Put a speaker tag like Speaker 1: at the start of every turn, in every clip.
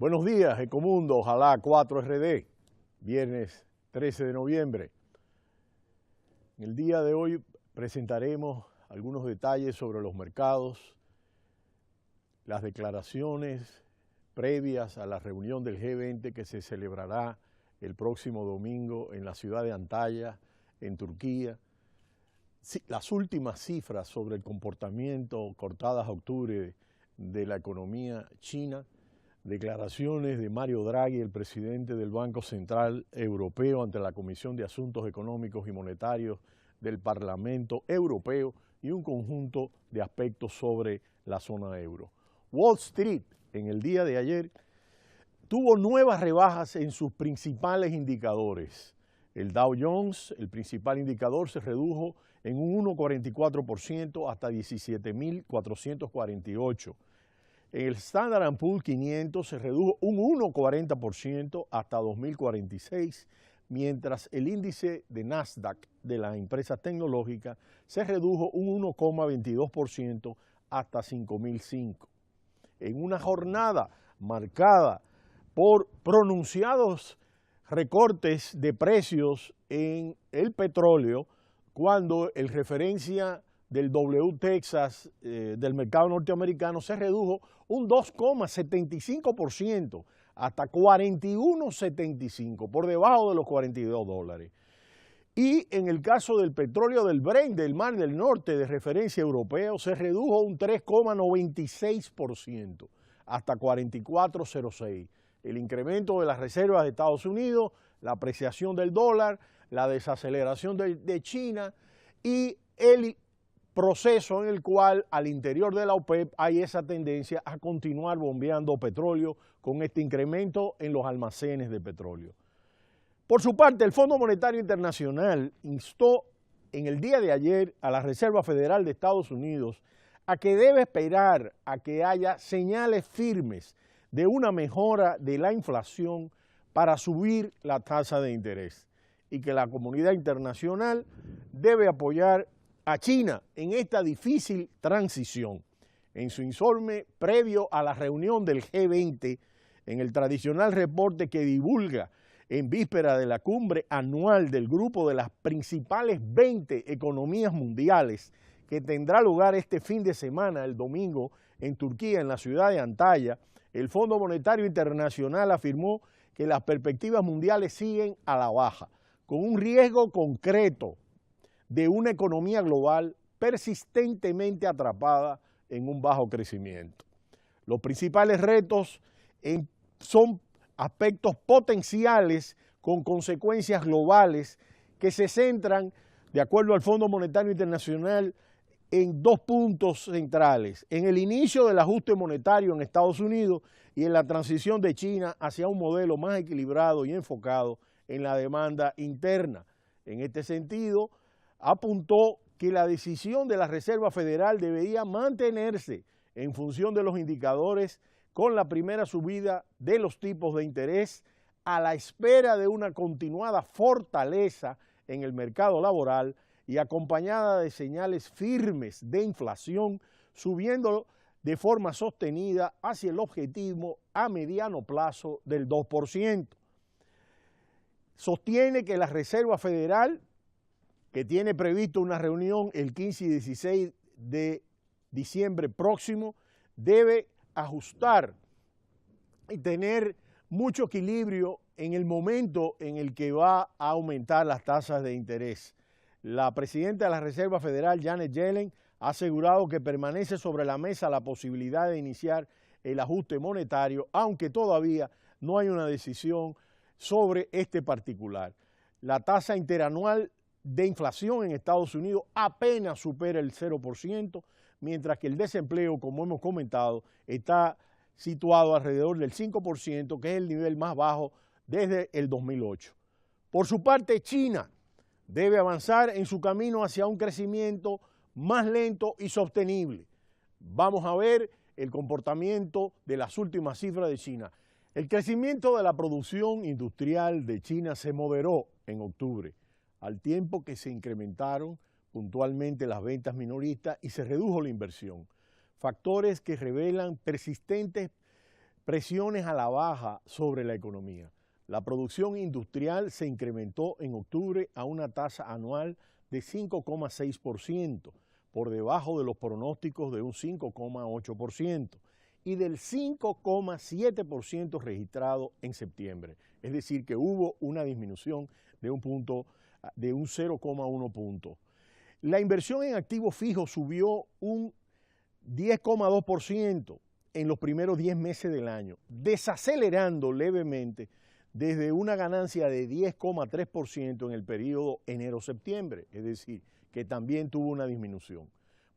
Speaker 1: Buenos días, Ecomundo, ojalá 4RD, viernes 13 de noviembre. En el día de hoy presentaremos algunos detalles sobre los mercados, las declaraciones previas a la reunión del G20 que se celebrará el próximo domingo en la ciudad de Antalya, en Turquía. Las últimas cifras sobre el comportamiento cortadas a octubre de la economía china, declaraciones de Mario Draghi, el presidente del Banco Central Europeo, ante la Comisión de Asuntos Económicos y Monetarios del Parlamento Europeo y un conjunto de aspectos sobre la zona euro. Wall Street, en el día de ayer, tuvo nuevas rebajas en sus principales indicadores. El Dow Jones, el principal indicador, se redujo en un 1,44% hasta 17.448. El Standard & Poor's 500 se redujo un 1,40% hasta 2.046, mientras el índice de Nasdaq de las empresas tecnológicas se redujo un 1,22% hasta 5.005. En una jornada marcada por pronunciados recortes de precios en el petróleo, cuando el referencia del WTexas del mercado norteamericano se redujo un 2,75% hasta 41,75, por debajo de los $42. Y en el caso del petróleo del Brent del Mar del Norte de referencia europeo se redujo un 3,96% hasta 44,06. El incremento de las reservas de Estados Unidos, la apreciación del dólar, la desaceleración de China y el proceso en el cual al interior de la OPEP hay esa tendencia a continuar bombeando petróleo con este incremento en los almacenes de petróleo. Por su parte, el Fondo Monetario Internacional instó en el día de ayer a la Reserva Federal de Estados Unidos a que debe esperar a que haya señales firmes de una mejora de la inflación para subir la tasa de interés y que la comunidad internacional debe apoyar a China en esta difícil transición. En su informe previo a la reunión del G20, en el tradicional reporte que divulga en víspera de la cumbre anual del grupo de las principales 20 economías mundiales, que tendrá lugar este fin de semana, el domingo, en Turquía, en la ciudad de Antalya, el Fondo Monetario Internacional afirmó que las perspectivas mundiales siguen a la baja, con un riesgo concreto de una economía global persistentemente atrapada en un bajo crecimiento. Los principales retos son aspectos potenciales con consecuencias globales que se centran, de acuerdo al Fondo Monetario Internacional, en dos puntos centrales: en el inicio del ajuste monetario en Estados Unidos y en la transición de China hacia un modelo más equilibrado y enfocado en la demanda interna. En este sentido, apuntó que la decisión de la Reserva Federal debería mantenerse en función de los indicadores con la primera subida de los tipos de interés a la espera de una continuada fortaleza en el mercado laboral y acompañada de señales firmes de inflación, subiendo de forma sostenida hacia el objetivo a mediano plazo del 2%. Sostiene que la Reserva Federal, que tiene previsto una reunión el 15 y 16 de diciembre próximo, debe ajustar y tener mucho equilibrio en el momento en el que va a aumentar las tasas de interés. La presidenta de la Reserva Federal, Janet Yellen, ha asegurado que permanece sobre la mesa la posibilidad de iniciar el ajuste monetario, aunque todavía no hay una decisión sobre este particular. La tasa interanual de inflación en Estados Unidos apenas supera el 0%, mientras que el desempleo, como hemos comentado, está situado alrededor del 5%, que es el nivel más bajo desde el 2008. Por su parte, China debe avanzar en su camino hacia un crecimiento más lento y sostenible. Vamos a ver el comportamiento de las últimas cifras de China. El crecimiento de la producción industrial de China se moderó en octubre, al tiempo que se incrementaron puntualmente las ventas minoristas y se redujo la inversión. Factores que revelan persistentes presiones a la baja sobre la economía. La producción industrial se incrementó en octubre a una tasa anual de 5,6%, por debajo de los pronósticos de un 5,8% y del 5,7% registrado en septiembre. Es decir, que hubo una disminución de un 0,1 punto. La inversión en activos fijos subió un 10,2% en los primeros 10 meses del año, desacelerando levemente desde una ganancia de 10,3% en el periodo enero-septiembre, es decir, que también tuvo una disminución.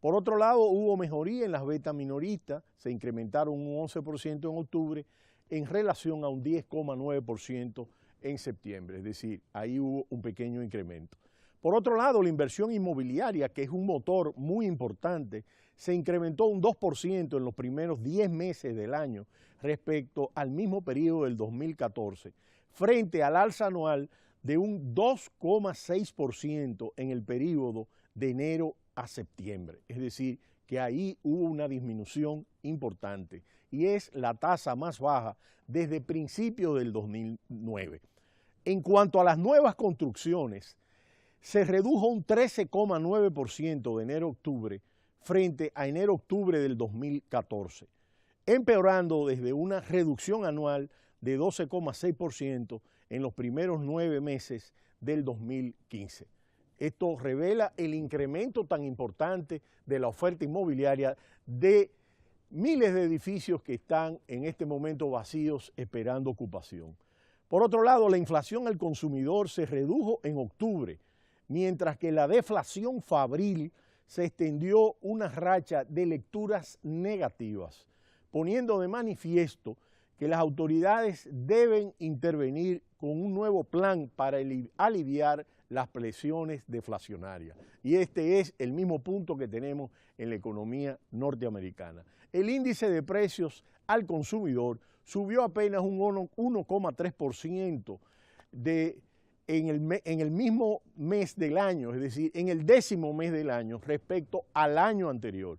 Speaker 1: Por otro lado, hubo mejoría en las ventas minoristas, se incrementaron un 11% en octubre en relación a un 10,9% en septiembre, es decir, ahí hubo un pequeño incremento. Por otro lado, la inversión inmobiliaria, que es un motor muy importante, se incrementó un 2% en los primeros 10 meses del año respecto al mismo periodo del 2014, frente al alza anual de un 2,6% en el periodo de enero a septiembre. Es decir, que ahí hubo una disminución importante y es la tasa más baja desde principios del 2009. En cuanto a las nuevas construcciones, se redujo un 13,9% de enero a octubre frente a enero-octubre del 2014, empeorando desde una reducción anual de 12,6% en los primeros 9 meses del 2015. Esto revela el incremento tan importante de la oferta inmobiliaria de miles de edificios que están en este momento vacíos esperando ocupación. Por otro lado, la inflación al consumidor se redujo en octubre, mientras que la deflación fabril se extendió una racha de lecturas negativas, poniendo de manifiesto que las autoridades deben intervenir con un nuevo plan para aliviar las presiones deflacionarias. Y este es el mismo punto que tenemos en la economía norteamericana. El índice de precios al consumidor subió apenas un 1,3% en el mismo mes del año, es decir, en el 10º mes del año respecto al año anterior,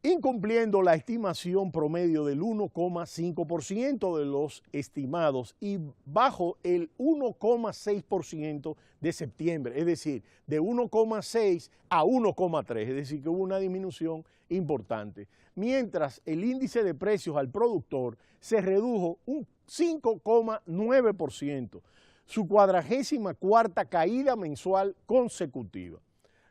Speaker 1: incumpliendo la estimación promedio del 1,5% de los estimados y bajo el 1,6% de septiembre, es decir, de 1,6 a 1,3, es decir, que hubo una disminución importante, mientras el índice de precios al productor se redujo un 5,9%, su 44ª caída mensual consecutiva.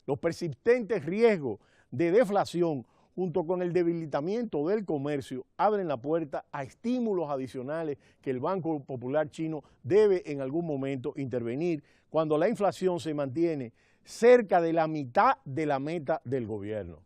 Speaker 1: Los persistentes riesgos de deflación junto con el debilitamiento del comercio abren la puerta a estímulos adicionales que el Banco Popular Chino debe en algún momento intervenir cuando la inflación se mantiene cerca de la mitad de la meta del gobierno.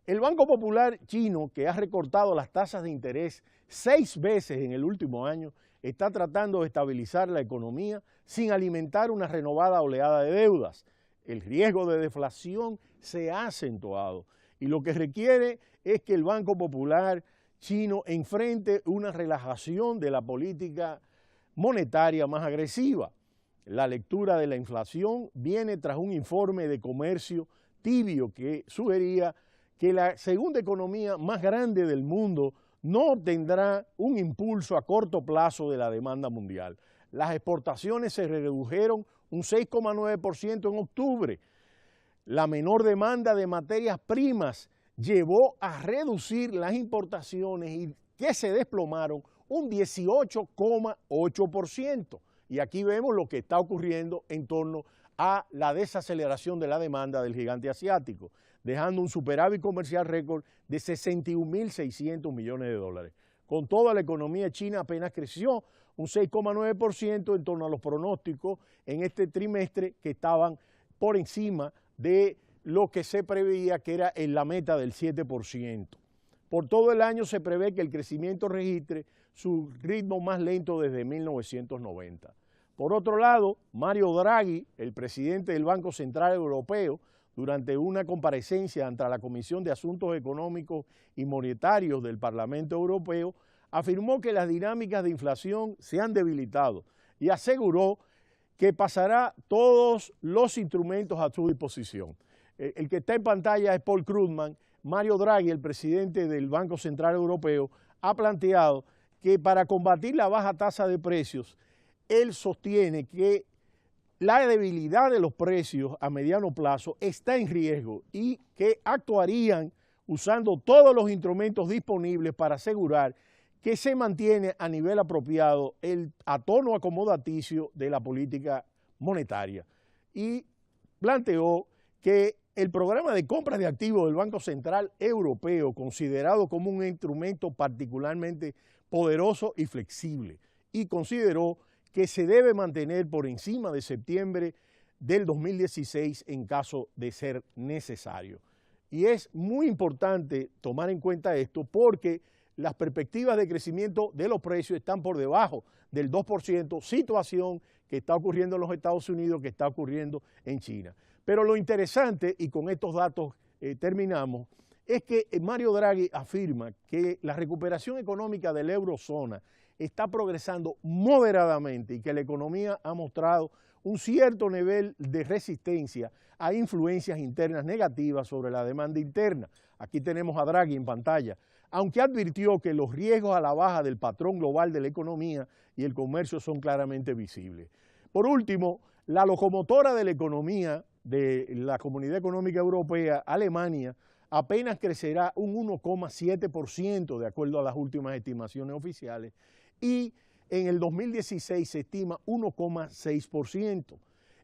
Speaker 1: El Banco Popular Chino, que ha recortado las tasas de interés 6 veces en el último año, está tratando de estabilizar la economía sin alimentar una renovada oleada de deudas. El riesgo de deflación se ha acentuado y lo que requiere es que el Banco Popular Chino enfrente una relajación de la política monetaria más agresiva. La lectura de la inflación viene tras un informe de comercio tibio que sugería que la segunda economía más grande del mundo no tendrá un impulso a corto plazo de la demanda mundial. Las exportaciones se redujeron un 6,9% en octubre. La menor demanda de materias primas llevó a reducir las importaciones y que se desplomaron un 18,8%. Y aquí vemos lo que está ocurriendo en torno a la desaceleración de la demanda del gigante asiático, dejando un superávit comercial récord de 61.600 millones de dólares. Con toda la economía china apenas creció un 6,9% en torno a los pronósticos en este trimestre que estaban por encima de lo que se preveía que era en la meta del 7%. Por todo el año se prevé que el crecimiento registre su ritmo más lento desde 1990. Por otro lado, Mario Draghi, el presidente del Banco Central Europeo, durante una comparecencia ante la Comisión de Asuntos Económicos y Monetarios del Parlamento Europeo, afirmó que las dinámicas de inflación se han debilitado y aseguró que pasará todos los instrumentos a su disposición. El que está en pantalla es Paul Krugman. Mario Draghi, el presidente del Banco Central Europeo, ha planteado que para combatir la baja tasa de precios, él sostiene que la debilidad de los precios a mediano plazo está en riesgo y que actuarían usando todos los instrumentos disponibles para asegurar que se mantiene a nivel apropiado el tono acomodaticio de la política monetaria. Y planteó que el programa de compras de activos del Banco Central Europeo, considerado como un instrumento particularmente poderoso y flexible, y consideró que se debe mantener por encima de septiembre del 2016 en caso de ser necesario. Y es muy importante tomar en cuenta esto porque las perspectivas de crecimiento de los precios están por debajo del 2%, situación que está ocurriendo en los Estados Unidos, que está ocurriendo en China. Pero lo interesante, y con estos datos terminamos, es que Mario Draghi afirma que la recuperación económica de la eurozona está progresando moderadamente y que la economía ha mostrado un cierto nivel de resistencia a influencias internas negativas sobre la demanda interna. Aquí tenemos a Draghi en pantalla, aunque advirtió que los riesgos a la baja del patrón global de la economía y el comercio son claramente visibles. Por último, la locomotora de la economía de la Comunidad Económica Europea, Alemania, apenas crecerá un 1,7% de acuerdo a las últimas estimaciones oficiales y en el 2016 se estima 1,6%.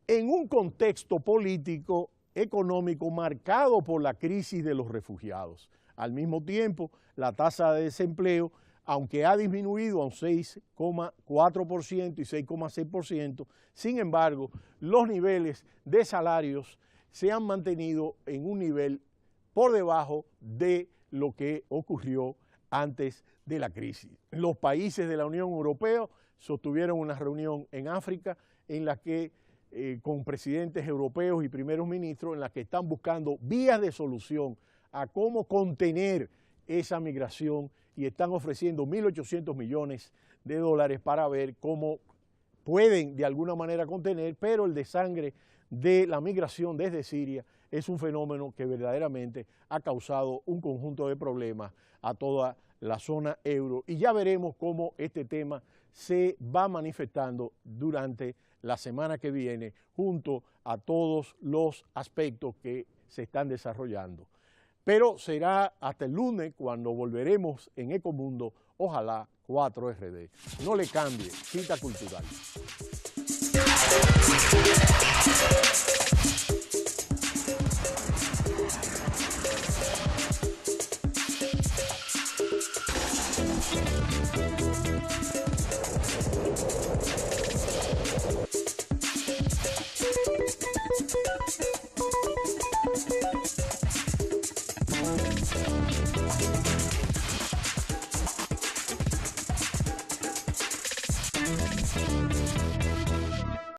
Speaker 1: En un contexto político, económico marcado por la crisis de los refugiados. Al mismo tiempo, la tasa de desempleo, aunque ha disminuido a un 6,4% y 6,6%, sin embargo, los niveles de salarios se han mantenido en un nivel por debajo de lo que ocurrió antes de la crisis. Los países de la Unión Europea sostuvieron una reunión en África en la que con presidentes europeos y primeros ministros en la que están buscando vías de solución a cómo contener esa migración y están ofreciendo 1.800 millones de dólares para ver cómo pueden de alguna manera contener, pero el desangre de la migración desde Siria es un fenómeno que verdaderamente ha causado un conjunto de problemas a toda la zona euro y ya veremos cómo este tema se va manifestando durante la semana que viene junto a todos los aspectos que se están desarrollando. Pero será hasta el lunes cuando volveremos en Ecomundo, ojalá 4RD. No le cambie, cita cultural.